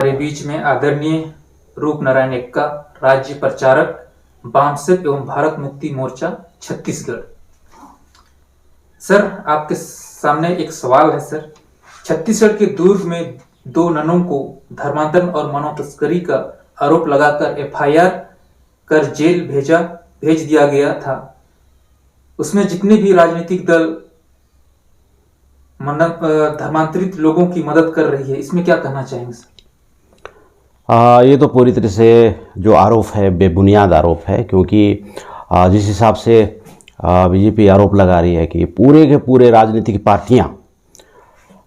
हमारे बीच में आदरणीय रूप नारायण एक्का, राज्य प्रचारक बामसेप एवं भारत मुक्ति मोर्चा छत्तीसगढ़। सर, आपके सामने एक सवाल है सर। छत्तीसगढ़ के दुर्ग में 2 ननों को धर्मांतरण और मानव तस्करी का आरोप लगाकर एफआईआर कर जेल भेज दिया गया था। उसमें जितने भी राजनीतिक दल धर्मांतरित लोगों की मदद कर रही है, इसमें क्या कहना चाहेंगे सर? ये तो पूरी तरह से जो आरोप है बेबुनियाद आरोप है, क्योंकि जिस हिसाब से बीजेपी आरोप लगा रही है कि पूरे के पूरे राजनीतिक पार्टियां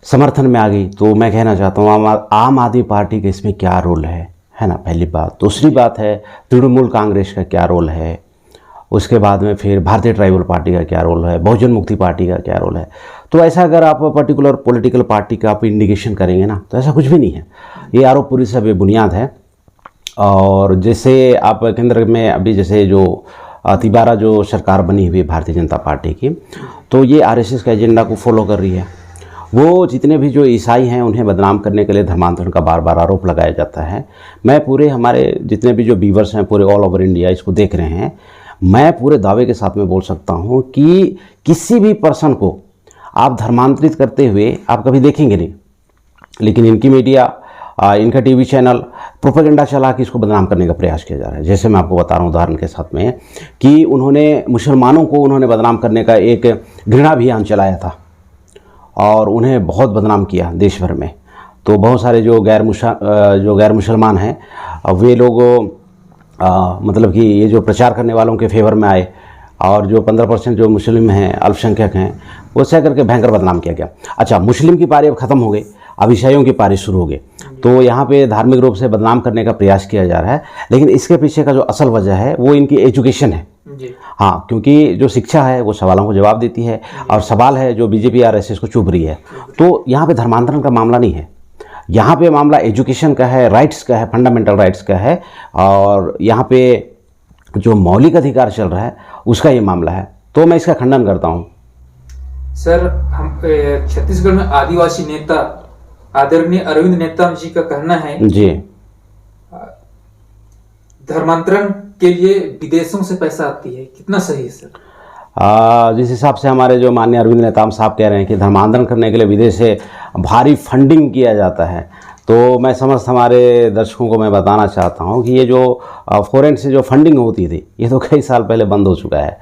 समर्थन में आ गई, तो मैं कहना चाहता हूँ आम आदमी पार्टी का इसमें क्या रोल है ना, पहली बात। दूसरी बात है तृणमूल कांग्रेस का क्या रोल है, उसके बाद में फिर भारतीय ट्राइबल पार्टी का क्या रोल है, बहुजन मुक्ति पार्टी का क्या रोल है। तो ऐसा अगर आप पर्टिकुलर पॉलिटिकल पार्टी का आप इंडिकेशन करेंगे ना, तो ऐसा कुछ भी नहीं है। ये आरोप पूरी से बेबुनियाद है। और जैसे आप केंद्र में अभी जैसे जो तिबारा जो सरकार बनी हुई है भारतीय जनता पार्टी की, तो ये आरएसएस का एजेंडा को फॉलो कर रही है। वो जितने भी जो ईसाई हैं उन्हें बदनाम करने के लिए धर्मांतरण का बार बार आरोप लगाया जाता है। मैं पूरे हमारे जितने भी जो व्यूअर्स हैं पूरे ऑल ओवर इंडिया इसको देख रहे हैं, मैं पूरे दावे के साथ में बोल सकता हूँ कि किसी भी पर्सन को आप धर्मांतरित करते हुए आप कभी देखेंगे नहीं, लेकिन इनकी मीडिया इनका टीवी चैनल प्रोपेगेंडा चला के इसको बदनाम करने का प्रयास किया जा रहा है। जैसे मैं आपको बता रहा हूँ उदाहरण के साथ में कि उन्होंने मुसलमानों को उन्होंने बदनाम करने का एक घृणा अभियान चलाया था और उन्हें बहुत बदनाम किया देश भर में। तो बहुत सारे जो गैर मुसलमान हैं वे लोग मतलब कि ये जो प्रचार करने वालों के फेवर में आए, और जो 15% जो मुस्लिम हैं अल्पसंख्यक हैं वो सह करके भयंकर बदनाम किया गया। अच्छा, मुस्लिम की पारी अब ख़त्म हो गई, अब ईसाइयों की पारी शुरू हो गई, तो यहाँ पे धार्मिक रूप से बदनाम करने का प्रयास किया जा रहा है। लेकिन इसके पीछे का जो असल वजह है वो इनकी एजुकेशन है। हाँ, क्योंकि जो शिक्षा है वो सवालों को जवाब देती है, और सवाल है जो बीजेपी आरएसएस को चुभ रही है। तो यहाँ पे धर्मांतरण का मामला नहीं है, यहाँ पे मामला एजुकेशन का है, राइट्स का है, फंडामेंटल राइट्स का है, और यहाँ पे जो मौलिक अधिकार चल रहा है उसका ये मामला है। तो मैं इसका खंडन करता हूँ। सर, हम छत्तीसगढ़ में आदिवासी नेता आदरणीय अरविंद नेताम जी का कहना है जी, धर्मांतरण के लिए विदेशों से पैसा आती है, कितना सही है सर? जिस हिसाब से हमारे जो माननीय अरविंद नेताम साहब कह रहे हैं कि धर्मांतरण करने के लिए विदेश से भारी फंडिंग किया जाता है, तो मैं समस्त हमारे दर्शकों को मैं बताना चाहता हूं कि ये जो फॉरेन से जो फंडिंग होती थी ये तो कई साल पहले बंद हो चुका है।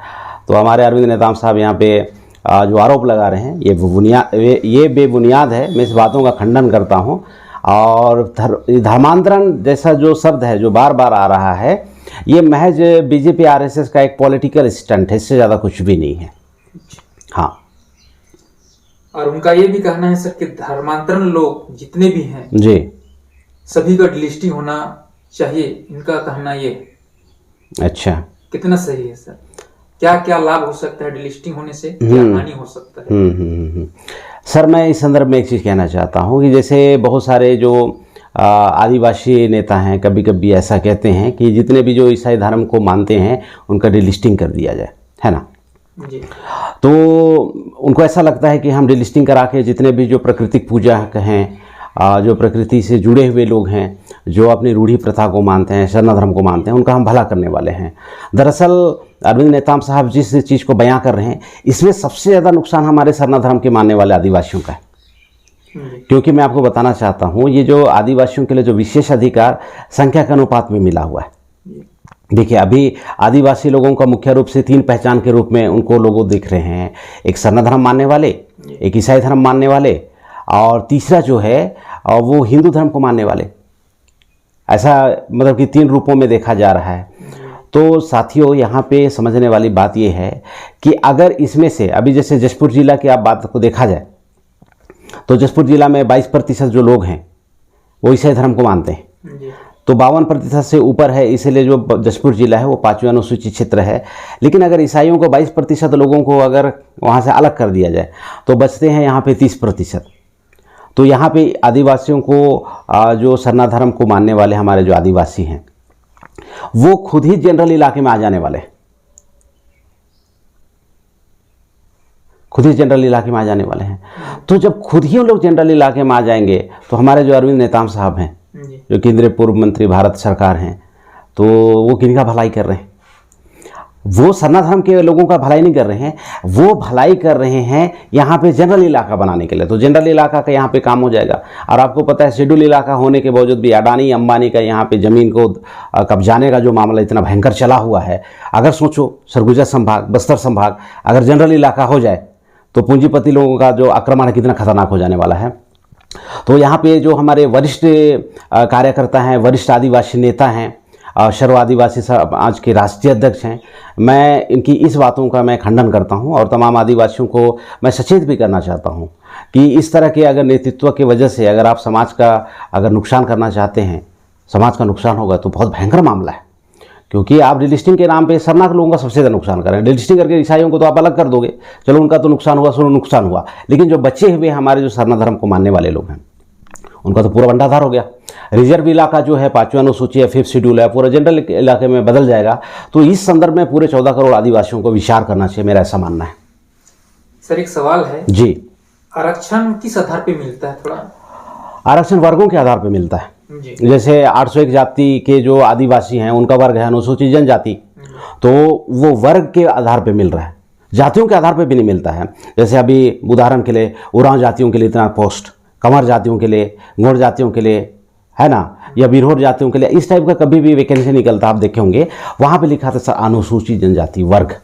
तो हमारे अरविंद नेताम साहब यहाँ पे जो आरोप लगा रहे हैं ये बेबुनियाद है। मैं इस बातों का खंडन करता हूं। और धर्मांतरण जैसा जो शब्द है जो बार बार आ रहा है, ये महज बीजेपी आरएसएस का एक पॉलिटिकल स्टंट है, इससे ज़्यादा कुछ भी नहीं है। हाँ, और उनका ये भी कहना है सर कि धर्मांतरण लोग जितने भी हैं जी, सभी का डिलिस्टिंग होना चाहिए, इनका कहना ये। अच्छा, कितना सही है सर? क्या क्या लाभ हो सकता है डिलिस्टिंग होने से, क्या हानि हो सकता है? सर, मैं इस संदर्भ में एक चीज़ कहना चाहता हूँ कि जैसे बहुत सारे जो आदिवासी नेता हैं कभी कभी ऐसा कहते हैं कि जितने भी जो ईसाई धर्म को मानते हैं उनका डिलिस्टिंग कर दिया जाए, है ना जी। तो उनको ऐसा लगता है कि हम डिलिस्टिंग करा के जितने भी जो प्राकृतिक पूजा हैं, जो प्रकृति से जुड़े हुए लोग हैं, जो अपनी रूढ़ी प्रथा को मानते हैं, सरना धर्म को मानते हैं, उनका हम भला करने वाले हैं। दरअसल अरविंद नेताम साहब जिस चीज़ को बयां कर रहे हैं, इसमें सबसे ज़्यादा नुकसान हमारे सरना धर्म के मानने वाले आदिवासियों का है। क्योंकि मैं आपको बताना चाहता हूँ ये जो आदिवासियों के लिए जो विशेष अधिकार संख्या के अनुपात में मिला हुआ है। देखिए, अभी आदिवासी लोगों का मुख्य रूप से 3 पहचान के रूप में उनको लोग दिख रहे हैं। एक सरना धर्म मानने वाले, एक ईसाई धर्म मानने वाले, और तीसरा जो है वो हिंदू धर्म को मानने वाले। ऐसा मतलब कि 3 रूपों में देखा जा रहा है। तो साथियों, यहाँ पे समझने वाली बात ये है कि अगर इसमें से अभी जैसे जशपुर जिला की आप बात को देखा जाए तो जशपुर जिला में 22% जो लोग हैं वो ईसाई धर्म को मानते हैं। तो 52% से ऊपर है, इसलिए जो जशपुर जिला है वो 5वें अनुसूचित क्षेत्र है। लेकिन अगर ईसाइयों को 22% लोगों को अगर वहाँ से अलग कर दिया जाए तो बचते हैं यहाँ पे 30%। तो यहाँ पे आदिवासियों को जो सरना धर्म को मानने वाले हमारे जो आदिवासी हैं वो खुद ही जनरल इलाके में आ जाने वाले, खुद ही जनरल इलाके में आ जाने वाले हैं। तो जब खुद ही हम लोग जनरल इलाके में आ जाएंगे तो हमारे जो अरविंद नेताम साहब हैं जो केंद्रीय पूर्व मंत्री भारत सरकार हैं, तो वो किनका भलाई कर रहे हैं? वो सनातन धर्म के लोगों का भलाई नहीं कर रहे हैं, वो भलाई कर रहे हैं यहाँ पे जनरल इलाका बनाने के लिए। तो जनरल इलाका का यहाँ पे काम हो जाएगा। और आपको पता है शेड्यूल इलाका होने के बावजूद भी अडानी अंबानी का यहाँ पे ज़मीन को कब्जाने का जो मामला इतना भयंकर चला हुआ है। अगर सोचो सरगुजा संभाग, बस्तर संभाग अगर जनरल इलाका हो जाए तो पूंजीपति लोगों का जो आक्रमण है कितना खतरनाक हो जाने वाला है। तो यहाँ पे जो हमारे वरिष्ठ कार्यकर्ता हैं, वरिष्ठ आदिवासी नेता हैं, सर्व आदिवासी आज के राष्ट्रीय अध्यक्ष हैं, मैं इनकी इस बातों का मैं खंडन करता हूं और तमाम आदिवासियों को मैं सचेत भी करना चाहता हूं कि इस तरह के अगर नेतृत्व की वजह से अगर आप समाज का अगर नुकसान करना चाहते हैं, समाज का नुकसान होगा तो बहुत भयंकर मामला है। क्योंकि आप डिलिस्टिंग के नाम पे शरणार्थ लोगों का सबसे ज़्यादा नुकसान कर रहे हैं। डिलिस्टिंग करके ईसाइयों को तो आप अलग कर दोगे, चलो उनका तो नुकसान हुआ, सुनो नुकसान हुआ, लेकिन जो बचे हुए हमारे जो सरना धर्म को मानने वाले लोग हैं उनका तो पूरा बंटाधार हो गया। रिजर्व इलाका जो है 5वीं अनुसूची है, 5th शेड्यूल है, पूरा जनरल इलाके में बदल जाएगा। तो इस संदर्भ में पूरे 14 करोड़ आदिवासियों को विचार करना चाहिए, मेरा ऐसा मानना है। सर एक सवाल है जी, आरक्षण किस आधार पे मिलता है? थोड़ा आरक्षण वर्गों के आधार पर मिलता है जी। जैसे 801 जाति के जो आदिवासी हैं उनका वर्ग है अनुसूचित जनजाति, तो वो वर्ग के आधार पर मिल रहा है, जातियों के आधार पर भी नहीं मिलता है। जैसे अभी उदाहरण के लिए उरांव जातियों के लिए इतना पोस्ट, कंवर जातियों के लिए, गौड़ जातियों के लिए, है ना, या बिरहोर जातियों के लिए इस टाइप का कभी भी वैकेंसी निकलता आप देखे होंगे, वहाँ पे लिखा था अनुसूचित जनजाति वर्ग,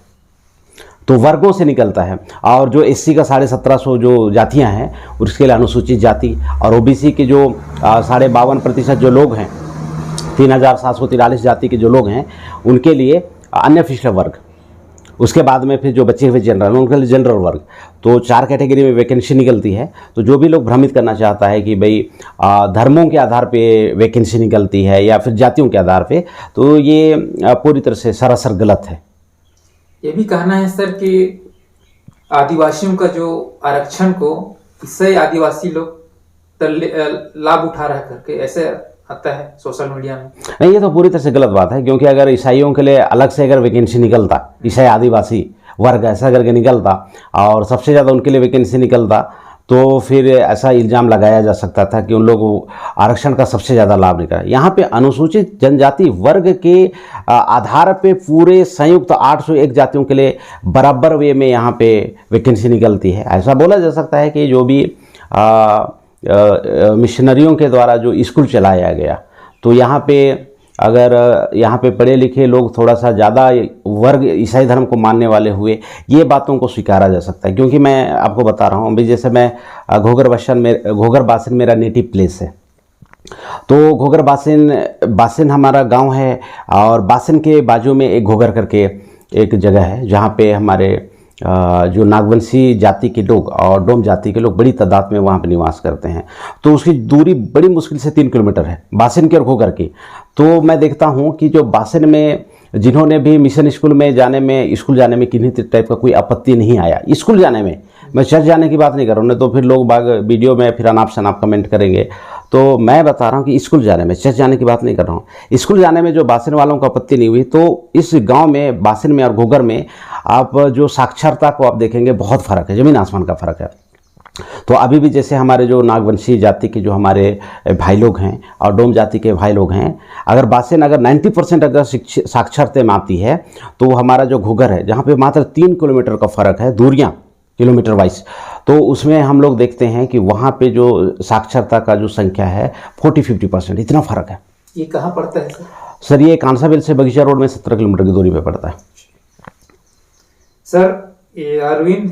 तो वर्गों से निकलता है। और जो एससी का 1750 जो जातियाँ हैं उसके लिए अनुसूचित जाति, और ओबीसी के जो 52% जो लोग हैं, 3743 जाति के जो लोग हैं उनके लिए अन्य पिछड़ा वर्ग। उसके बाद में फिर जो बचे हुए जनरल, उनके लिए जनरल वर्ग। तो 4 कैटेगरी में वैकेंसी निकलती है। तो जो भी लोग भ्रमित करना चाहता है कि भाई धर्मों के आधार पे वैकेंसी निकलती है या फिर जातियों के आधार पे, तो ये पूरी तरह से सरासर गलत है। ये भी कहना है सर कि आदिवासियों का जो आरक्षण को इससे आदिवासी लोग लाभ उठा रहा करके ऐसे आता है सोशल मीडिया में। नहीं, ये तो पूरी तरह से गलत बात है। क्योंकि अगर ईसाइयों के लिए अलग से अगर वैकेंसी निकलता, ईसाई आदिवासी वर्ग ऐसा करके निकलता और सबसे ज़्यादा उनके लिए वैकेंसी निकलता, तो फिर ऐसा इल्ज़ाम लगाया जा सकता था कि उन लोगों को आरक्षण का सबसे ज़्यादा लाभ निकला। यहाँ पे अनुसूचित जनजाति वर्ग के आधार पे पूरे संयुक्त 801 जातियों के लिए बराबर वे में यहाँ पे वैकेंसी निकलती है। ऐसा बोला जा सकता है कि जो भी मिशनरियों के द्वारा जो स्कूल चलाया गया, तो यहाँ पे अगर यहाँ पे पढ़े लिखे लोग थोड़ा सा ज़्यादा वर्ग ईसाई धर्म को मानने वाले हुए, ये बातों को स्वीकारा जा सकता है। क्योंकि मैं आपको बता रहा हूँ अभी, जैसे मैं घोघर बासिन मेरा नेटिव प्लेस है, तो घोघर बासिन हमारा गांव है, और बासिन के बाजू में एक घोघर करके एक जगह है जहाँ पे हमारे जो नागवंशी जाति के लोग और डोम जाति के लोग बड़ी तादाद में वहाँ पर निवास करते हैं। तो उसकी दूरी बड़ी मुश्किल से 3 किलोमीटर है बासिन की और घोघर की। तो मैं देखता हूँ कि जो बासिन में जिन्होंने भी मिशन स्कूल में जाने में, स्कूल जाने में किन्हीं टाइप का कोई आपत्ति नहीं आया, स्कूल जाने में, मैं चर्च जाने की बात नहीं कर रहा हूँ, नहीं तो फिर लोग बाग वीडियो में फिर अनाप शनाप कमेंट करेंगे। तो मैं बता रहा हूँ कि स्कूल जाने में, चर्च जाने की बात नहीं कर रहा हूँ, स्कूल जाने में जो बासिन वालों को आपत्ति नहीं हुई, तो इस गांव में बासिन में और घोघर में आप जो साक्षरता को आप देखेंगे बहुत फ़र्क है, ज़मीन आसमान का फ़र्क है। तो अभी भी जैसे हमारे जो नागवंशी जाति के जो हमारे भाई लोग हैं और डोम जाति के भाई लोग हैं, अगर बासिन अगर 90% अगर साक्षरता में आती है, तो हमारा जो घोघर है जहाँ पे मात्र 3 किलोमीटर का फ़र्क है, दूरियाँ किलोमीटर वाइज, तो उसमें हम लोग देखते हैं कि वहाँ पे जो साक्षरता का जो संख्या है 40-50%, इतना फ़र्क है। ये कहाँ पड़ता है सर? ये कांसाबिल से बगीचा रोड में 17 किलोमीटर की दूरी पे पड़ता है। सर ये अरविंद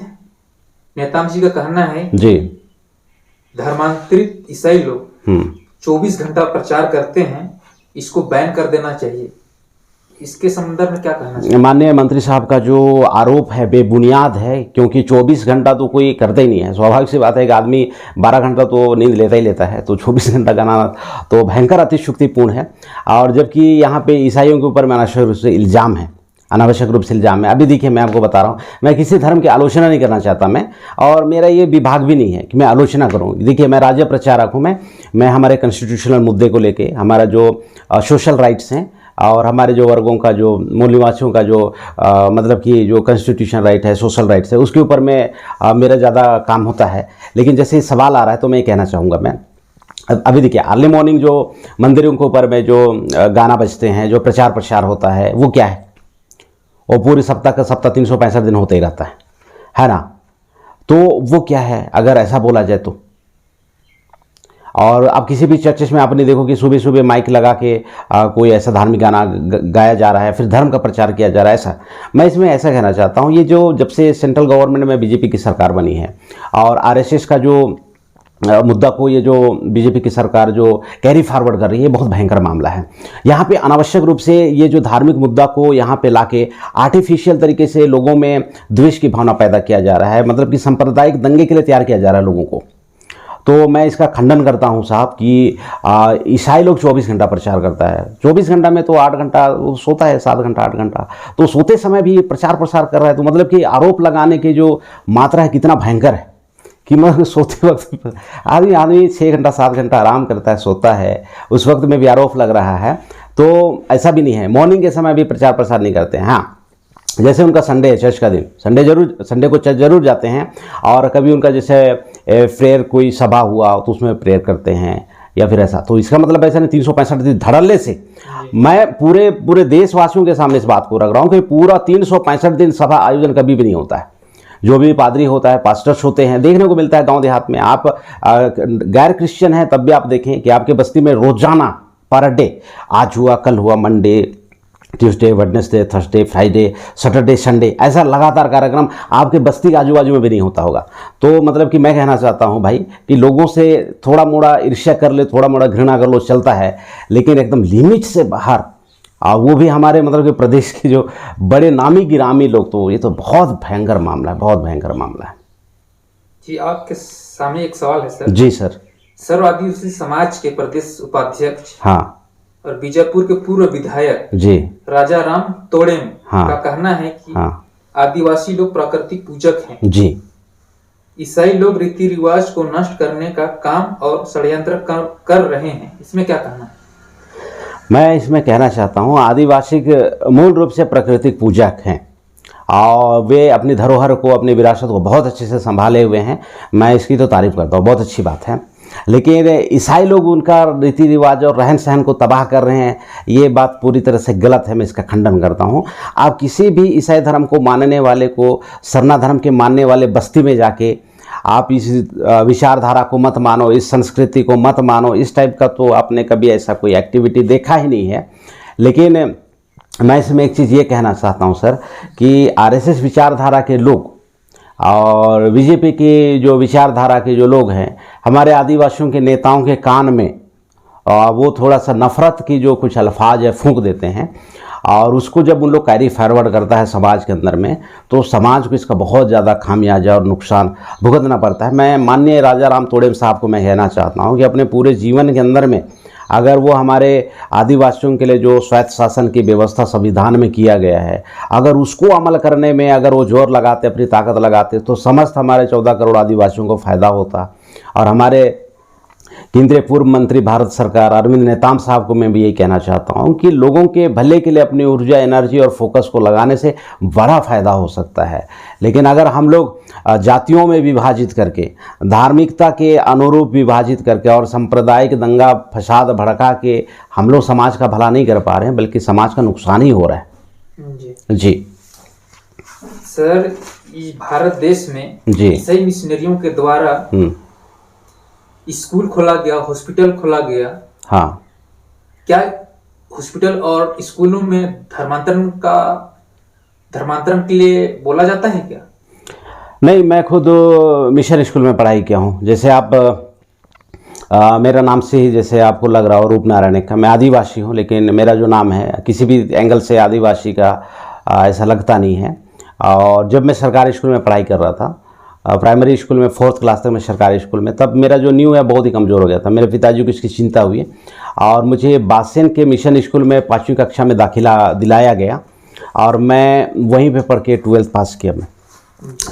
नेताम जी का कहना है जी, धर्मांतरित ईसाई लोग 24 घंटा प्रचार करते हैं, इसको बैन कर देना चाहिए। इसके संदर्भ में क्या कहना चाहिए? माननीय मंत्री साहब का जो आरोप है बेबुनियाद है, क्योंकि 24 घंटा तो कोई करता ही नहीं है। स्वाभाविक सी बात है कि आदमी 12 घंटा तो नींद लेता ही लेता है, तो 24 घंटा का तो भयंकर अतिशुक्तिपूर्ण है। और जबकि यहाँ पे ईसाइयों के ऊपर अनावश्यक रूप से इल्ज़ाम है, अनावश्यक रूप से इल्ज़ाम है। अभी देखिए, मैं आपको बता रहा हूँ, मैं किसी धर्म की आलोचना नहीं करना चाहता मैं, और मेरा ये विभाग भी नहीं है कि मैं आलोचना करूँ। देखिए, मैं राज्य प्रचारक हूँ, मैं हमारे कॉन्स्टिट्यूशनल मुद्दे को लेके, हमारा जो सोशल राइट्स हैं और हमारे जो वर्गों का जो मूल निवासियों का जो मतलब कि जो कॉन्स्टिट्यूशन राइट है, सोशल राइट्स है, उसके ऊपर में मेरा ज़्यादा काम होता है। लेकिन जैसे सवाल आ रहा है तो मैं ये कहना चाहूँगा मैं अभी देखिए अर्ली मॉर्निंग जो मंदिरों के ऊपर में जो गाना बजते हैं, जो प्रचार प्रसार होता है, वो क्या है, वो पूरे सप्ताह का सप्ताह 365 दिन होते ही रहता है ना। तो वो क्या है अगर ऐसा बोला जाए तो। और अब किसी भी चर्चेस में आपने देखो कि सुबह सुबह माइक लगा के कोई ऐसा धार्मिक गाना गाया जा रहा है, फिर धर्म का प्रचार किया जा रहा है। ऐसा मैं इसमें ऐसा कहना चाहता हूँ, ये जो जब से सेंट्रल गवर्नमेंट में बीजेपी की सरकार बनी है और आरएसएस का जो मुद्दा को ये जो बीजेपी की सरकार जो कैरी फॉरवर्ड कर रही है, ये बहुत भयंकर मामला है। यहाँ पे अनावश्यक रूप से ये जो धार्मिक मुद्दा को यहाँ पे लाके आर्टिफिशियल तरीके से लोगों में द्वेष की भावना पैदा किया जा रहा है, मतलब कि सांप्रदायिक दंगे के लिए तैयार किया जा रहा है लोगों को। तो मैं इसका खंडन करता हूँ साहब कि ईसाई लोग 24 घंटा प्रचार करता है, 24 घंटा में तो 8 घंटा वो सोता है, 7 घंटा 8 घंटा, तो सोते समय भी प्रचार प्रसार कर रहा है। तो मतलब कि आरोप लगाने की जो मात्रा है कितना भयंकर है कि मतलब सोते वक्त आदमी 6 घंटा 7 घंटा आराम करता है, सोता है, उस वक्त में भी आरोप लग रहा है। तो ऐसा भी नहीं है, मॉर्निंग के समय भी प्रचार प्रसार नहीं करते हैं। हाँ, जैसे उनका संडे है, चर्च का दिन, संडे को चर्च जरूर जाते हैं, और कभी उनका जैसे प्रेयर कोई सभा हुआ तो उसमें प्रेयर करते हैं या फिर ऐसा। तो इसका मतलब ऐसा नहीं 365 दिन धड़ल्ले से। मैं पूरे देशवासियों के सामने इस बात को रख रहा हूँ कि पूरा 365 दिन सभा आयोजन कभी भी नहीं होता है। जो भी पादरी होता है, पास्टर्स होते हैं, देखने को मिलता है गांव देहात में। आप गैर क्रिश्चियन हैं तब भी आप देखें कि आपके बस्ती में रोजाना पर डे, आज हुआ, कल हुआ, Monday, Tuesday, Wednesday, Thursday, Friday, Saturday, Sunday, ऐसा लगातार कार्यक्रम आपके बस्ती के आजू बाजू में भी नहीं होता होगा। तो मतलब कि मैं कहना चाहता हूं भाई कि लोगों से थोड़ा मोड़ा ईर्ष्या कर ले, थोड़ा मोड़ा घृणा कर लो, चलता है, लेकिन एकदम लिमिट से बाहर, वो भी हमारे मतलब कि प्रदेश के जो बड़े नामी गिरामी लोग, तो ये तो बहुत भयंकर मामला है, बहुत भयंकर मामला है। जी, आपके सामने एक सवाल है सर। जी सर। सर्व आदिवासी समाज के प्रदेश उपाध्यक्ष हाँ और बीजापुर के पूर्व विधायक जी राजा राम तोड़ेम हाँ का कहना है कि हाँ आदिवासी लोग प्राकृतिक पूजक हैं, जी, ईसाई लोग रीति रिवाज को नष्ट करने का काम और षड्यंत्र कर रहे हैं, इसमें क्या कहना है? मैं इसमें कहना चाहता हूँ आदिवासी मूल रूप से प्राकृतिक पूजक हैं और वे अपनी धरोहर को, अपनी विरासत को बहुत अच्छे से संभाले हुए हैं। मैं इसकी तो तारीफ करता हूँ, बहुत अच्छी बात है। लेकिन ईसाई लोग उनका रीति रिवाज और रहन सहन को तबाह कर रहे हैं, ये बात पूरी तरह से गलत है। मैं इसका खंडन करता हूँ। आप किसी भी ईसाई धर्म को मानने वाले को, सरना धर्म के मानने वाले बस्ती में जाके आप इस विचारधारा को मत मानो, इस संस्कृति को मत मानो, इस टाइप का तो आपने कभी ऐसा कोई एक्टिविटी देखा ही नहीं है। लेकिन मैं इसमें एक चीज़ ये कहना चाहता हूँ सर कि आरएसएस विचारधारा के लोग और बीजेपी की जो विचारधारा के जो लोग हैं, हमारे आदिवासियों के नेताओं के कान में वो थोड़ा सा नफ़रत की जो कुछ अल्फाज है फूंक देते हैं, और उसको जब उन लोग कैरी फॉरवर्ड करता है समाज के अंदर में, तो समाज को इसका बहुत ज़्यादा खामियाजा और नुकसान भुगतना पड़ता है। मैं माननीय राजा राम तोड़ेम साहब को मैं कहना चाहता हूँ कि अपने पूरे जीवन के अंदर में अगर वो हमारे आदिवासियों के लिए जो स्वायत्त शासन की व्यवस्था संविधान में किया गया है, अगर उसको अमल करने में अगर वो जोर लगाते, अपनी ताकत लगाते, तो समस्त हमारे 14 करोड़ आदिवासियों को फ़ायदा होता। और हमारे केंद्रीय पूर्व मंत्री भारत सरकार अरविंद नेताम साहब को मैं भी यही कहना चाहता हूं कि लोगों के भले के लिए अपनी ऊर्जा, एनर्जी और फोकस को लगाने से बड़ा फ़ायदा हो सकता है। लेकिन अगर हम लोग जातियों में विभाजित करके, धार्मिकता के अनुरूप विभाजित करके और सांप्रदायिक दंगा फसाद भड़का के हम लोग समाज का भला नहीं कर पा रहे हैं, बल्कि समाज का नुकसान ही हो रहा है। जी सर, भारत देश में जी ईसाई मिशनरियों के द्वारा स्कूल खोला गया, हॉस्पिटल खोला गया। हाँ, क्या हॉस्पिटल और स्कूलों में धर्मांतरण के लिए बोला जाता है क्या? नहीं, मैं खुद मिशन स्कूल में पढ़ाई किया हूँ। जैसे आप मेरा नाम से ही जैसे आपको लग रहा हो रूप नारायण का, मैं आदिवासी हूँ, लेकिन मेरा जो नाम है किसी भी एंगल से आदिवासी का ऐसा लगता नहीं है। और जब मैं सरकारी स्कूल में पढ़ाई कर रहा था, प्राइमरी स्कूल में 4th क्लास तक मैं सरकारी स्कूल में, तब मेरा जो न्यू है बहुत ही कमज़ोर हो गया था। मेरे पिताजी को इसकी चिंता हुई और मुझे बासेन के मिशन स्कूल में 5वीं कक्षा में दाखिला दिलाया गया और मैं वहीं पे पढ़ के 12th पास किया मैं।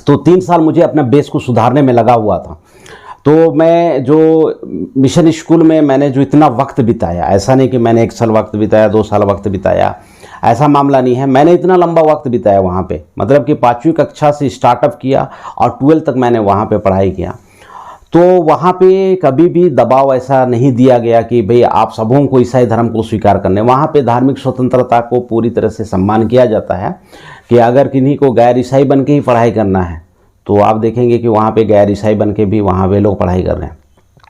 तो 3 साल मुझे अपना बेस को सुधारने में लगा हुआ था। तो मैं जो मिशन स्कूल में मैंने जो इतना वक्त बिताया, ऐसा नहीं कि मैंने 1 साल वक्त बिताया, 2 साल वक्त बिताया, ऐसा मामला नहीं है। मैंने इतना लंबा वक्त बिताया वहाँ पे, मतलब कि 5वीं कक्षा से स्टार्टअप किया और 12th तक मैंने वहाँ पे पढ़ाई किया। तो वहाँ पे कभी भी दबाव ऐसा नहीं दिया गया कि भाई आप सबों को ईसाई धर्म को स्वीकार करने। वहाँ पे धार्मिक स्वतंत्रता को पूरी तरह से सम्मान किया जाता है कि अगर किन्हीं को गैर ईसाई बन के ही पढ़ाई करना है तो आप देखेंगे कि वहाँ पे गैर ईसाई बन के भी वहाँ पे लोग पढ़ाई कर रहे हैं।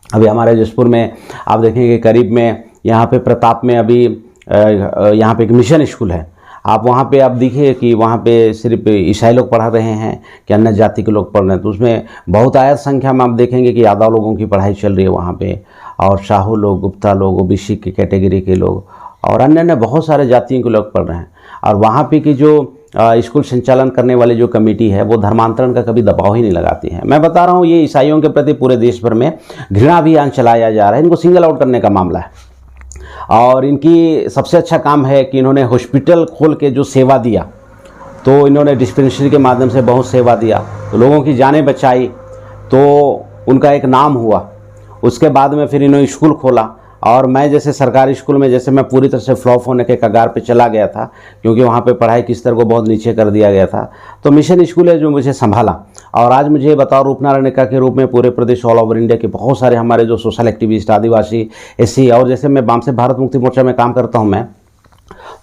अभी हमारे जसपुर में आप देखेंगे करीब में यहाँ पे प्रताप में अभी यहाँ पे एक मिशन स्कूल है। आप वहाँ पे आप देखिए कि वहाँ पे सिर्फ ईसाई लोग पढ़ा रहे हैं कि अन्य जाति के लोग पढ़ रहे हैं, तो उसमें बहुत आयत संख्या में आप देखेंगे कि यादव लोगों की पढ़ाई चल रही है वहाँ पे, और शाहू लोग, गुप्ता लोग, ओबीसी की कैटेगरी के लोग और अन्य बहुत सारे जातियों के लोग पढ़ रहे हैं। और वहाँ पे की जो स्कूल संचालन करने वाली जो कमेटी है वो धर्मांतरण का कभी दबाव ही नहीं लगाती है। मैं बता रहा हूँ ये ईसाइयों के प्रति पूरे देश भर में घृणा अभियान चलाया जा रहा है। इनको सिंगल आउट करने का मामला है और इनकी सबसे अच्छा काम है कि इन्होंने हॉस्पिटल खोल के जो सेवा दिया, तो इन्होंने डिस्पेंसरी के माध्यम से बहुत सेवा दिया, तो लोगों की जानें बचाई, तो उनका एक नाम हुआ। उसके बाद में फिर इन्होंने स्कूल खोला और मैं जैसे सरकारी स्कूल में जैसे मैं पूरी तरह से फ्लॉप होने के कगार पे चला गया था क्योंकि वहाँ पे पढ़ाई के स्तर को बहुत नीचे कर दिया गया था, तो मिशन स्कूल है जो मुझे संभाला। और आज मुझे बताओ रूपनारायण एक्का के रूप में पूरे प्रदेश ऑल ओवर इंडिया के बहुत सारे हमारे जो सोशल एक्टिविस्ट, आदिवासी, एससी और जैसे मैं बामसेफ भारत मुक्ति मोर्चा में काम करता हूँ मैं,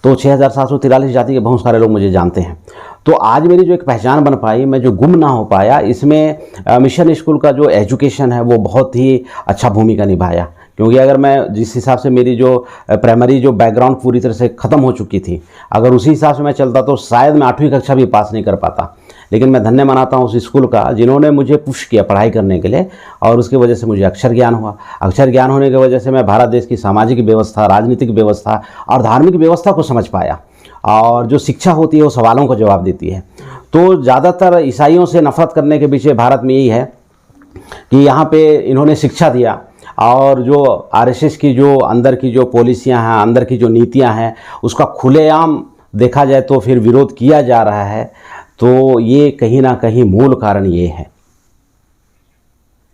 तो 6743 जाति के बहुत सारे लोग मुझे जानते हैं। तो आज मेरी जो एक पहचान बन पाई, मैं जो गुम ना हो पाया, इसमें मिशन स्कूल का जो एजुकेशन है वो बहुत ही अच्छा भूमिका निभाया। क्योंकि अगर मैं जिस हिसाब से मेरी जो प्राइमरी जो बैकग्राउंड पूरी तरह से ख़त्म हो चुकी थी, अगर उसी हिसाब से मैं चलता तो शायद मैं 8वीं कक्षा भी पास नहीं कर पाता। लेकिन मैं धन्य मनाता हूँ उस स्कूल का जिन्होंने मुझे पुश किया पढ़ाई करने के लिए, और उसकी वजह से मुझे अक्षर ज्ञान हुआ। अक्षर ज्ञान होने की वजह से मैं भारत देश की सामाजिक व्यवस्था, राजनीतिक व्यवस्था और धार्मिक व्यवस्था को समझ पाया। और जो शिक्षा होती है वो सवालों को जवाब देती है। तो ज़्यादातर ईसाइयों से नफरत करने के पीछे भारत में यही है कि यहाँ पे इन्होंने शिक्षा दिया, और जो आरएसएस की जो अंदर की जो पॉलिसियाँ हैं, अंदर की जो नीतियाँ हैं, उसका खुलेआम देखा जाए तो फिर विरोध किया जा रहा है। तो ये कहीं ना कहीं मूल कारण ये है।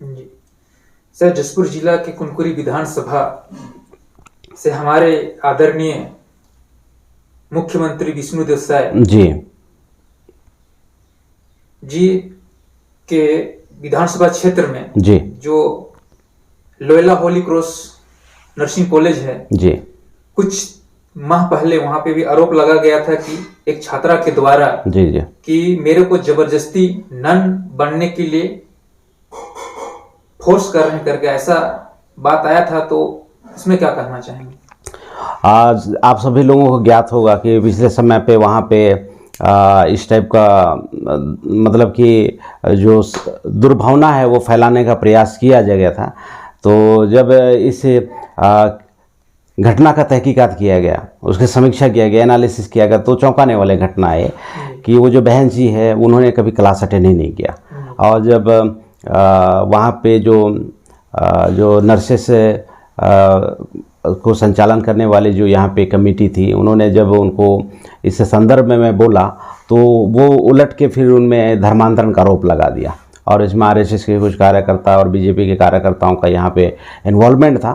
जी सर, जसपुर जिला के कुनकुरी विधानसभा से हमारे आदरणीय मुख्यमंत्री विष्णुदेव साय जी के विधानसभा क्षेत्र में जी जो Loyola Holi cross nursing college है जी, कुछ माह पहले वहां पे भी आरोप लगा गया था कि एक छात्रा के द्वारा जी जी कि मेरे को जबरदस्ती नन बनने के लिए फोर्स कर रहे हैं करके ऐसा बात आया था। तो इसमें क्या कहना चाहेंगे? आज आप सभी लोगों को ज्ञात होगा कि पिछले समय पे वहाँ पे इस टाइप का मतलब कि जो दुर्भावना है वो फैलाने का प्रयास किया जा गया था। तो जब इस घटना का तहकीकात किया गया, उसकी समीक्षा किया गया, एनालिसिस किया गया, तो चौंकाने वाले घटना है कि वो जो बहन जी है उन्होंने कभी क्लास अटेंड ही नहीं किया। और जब वहाँ पे जो नर्सेस को संचालन करने वाली जो यहाँ पे कमेटी थी, उन्होंने जब उनको इस संदर्भ में मैं बोला तो वो उलट के फिर उनमें धर्मांतरण का आरोप लगा दिया। और इसमें आरएसएस के कुछ कार्यकर्ता और बीजेपी के कार्यकर्ताओं का यहाँ पे इन्वॉल्वमेंट था।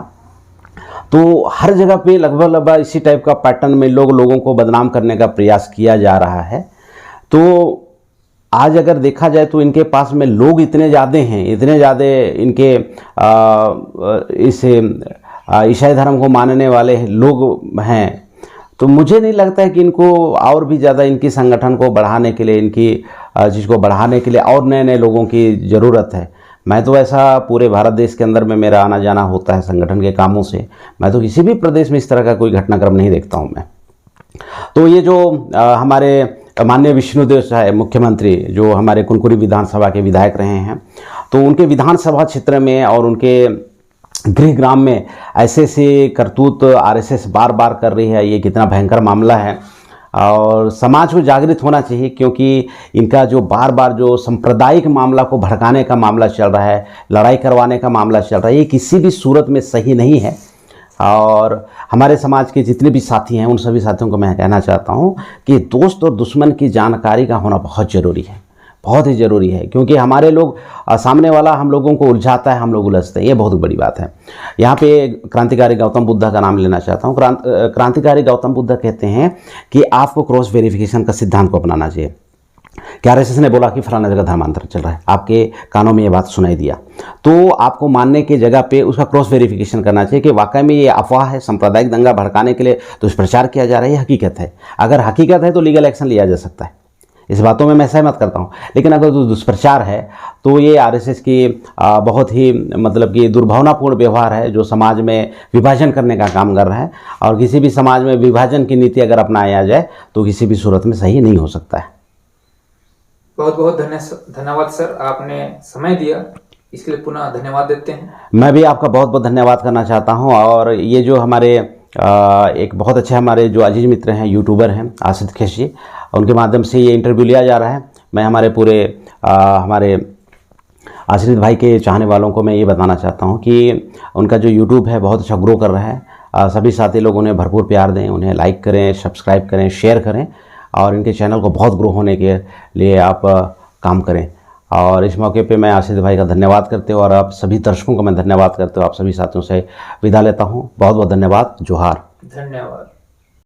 तो हर जगह पे लगभग इसी टाइप का पैटर्न में लोगों को बदनाम करने का प्रयास किया जा रहा है। तो आज अगर देखा जाए तो इनके पास में लोग इतने ज़्यादा हैं, इतने ज़्यादा इनके इस ईसाई धर्म को मानने वाले लोग हैं, तो मुझे नहीं लगता है कि इनको और भी ज़्यादा इनकी संगठन को बढ़ाने के लिए, इनकी चीज़ को बढ़ाने के लिए और नए नए लोगों की ज़रूरत है। मैं तो ऐसा पूरे भारत देश के अंदर में मेरा आना जाना होता है संगठन के कामों से, मैं तो किसी भी प्रदेश में इस तरह का कोई घटनाक्रम नहीं देखता हूँ मैं। तो ये जो हमारे माननीय विष्णुदेव साय मुख्यमंत्री जो हमारे कुनकुरी विधानसभा के विधायक रहे हैं, तो उनके विधानसभा क्षेत्र में और उनके गृह ग्राम में ऐसे ऐसे करतूत आरएसएस बार बार कर रही है, ये कितना भयंकर मामला है। और समाज को जागृत होना चाहिए, क्योंकि इनका जो बार बार जो सांप्रदायिक मामला को भड़काने का मामला चल रहा है, लड़ाई करवाने का मामला चल रहा है, ये किसी भी सूरत में सही नहीं है। और हमारे समाज के जितने भी साथी हैं उन सभी साथियों को मैं कहना चाहता हूं कि दोस्त और दुश्मन की जानकारी का होना बहुत ज़रूरी है, बहुत ही ज़रूरी है। क्योंकि हमारे लोग सामने वाला हम लोगों को उलझाता है, हम लोग उलझते हैं, ये बहुत बड़ी बात है। यहाँ पे क्रांतिकारी गौतम बुद्ध का नाम लेना चाहता हूँ। क्रांतिकारी गौतम बुद्ध कहते हैं कि आपको क्रॉस वेरिफिकेशन का सिद्धांत को अपनाना चाहिए। कि आरएसएस ने बोला कि फलाना जगह धर्मांतरण चल रहा है, आपके कानों में ये बात सुनाई दिया, तो आपको मानने की जगह पे उसका क्रॉस वेरिफिकेशन करना चाहिए कि वाकई में ये अफवाह है, सांप्रदायिक दंगा भड़काने के लिए दुष्प्रचार किया जा रहा है, ये हकीकत है। अगर हकीकत है तो लीगल एक्शन लिया जा सकता है, इस बातों में मैं सहमत करता हूँ। लेकिन अगर तो दुष्प्रचार है तो ये आरएसएस की बहुत ही मतलब कि दुर्भावनापूर्ण व्यवहार है, जो समाज में विभाजन करने का काम कर रहा है। और किसी भी समाज में विभाजन की नीति अगर अपनाया जाए तो किसी भी सूरत में सही नहीं हो सकता है। बहुत बहुत धन्यवाद सर, आपने समय दिया, इसके लिए पुनः धन्यवाद देते हैं। मैं भी आपका बहुत बहुत धन्यवाद करना चाहता हूँ। और ये जो हमारे एक बहुत अच्छे हमारे जो अजीज मित्र हैं, यूट्यूबर हैं आसिफ खेश जी, उनके माध्यम से ये इंटरव्यू लिया जा रहा है। मैं हमारे पूरे हमारे आश्रित भाई के चाहने वालों को मैं ये बताना चाहता हूँ कि उनका जो यूट्यूब है बहुत अच्छा ग्रो कर रहा है। सभी साथी लोग उन्हें भरपूर प्यार दें, उन्हें लाइक करें, सब्सक्राइब करें, शेयर करें और इनके चैनल को बहुत ग्रो होने के लिए आप काम करें। और इस मौके पे मैं आसिफ भाई का धन्यवाद करते हुए और आप सभी दर्शकों का मैं धन्यवाद करते हुए आप सभी साथियों से विदा लेता हूँ। बहुत बहुत धन्यवाद। जोहार। धन्यवाद।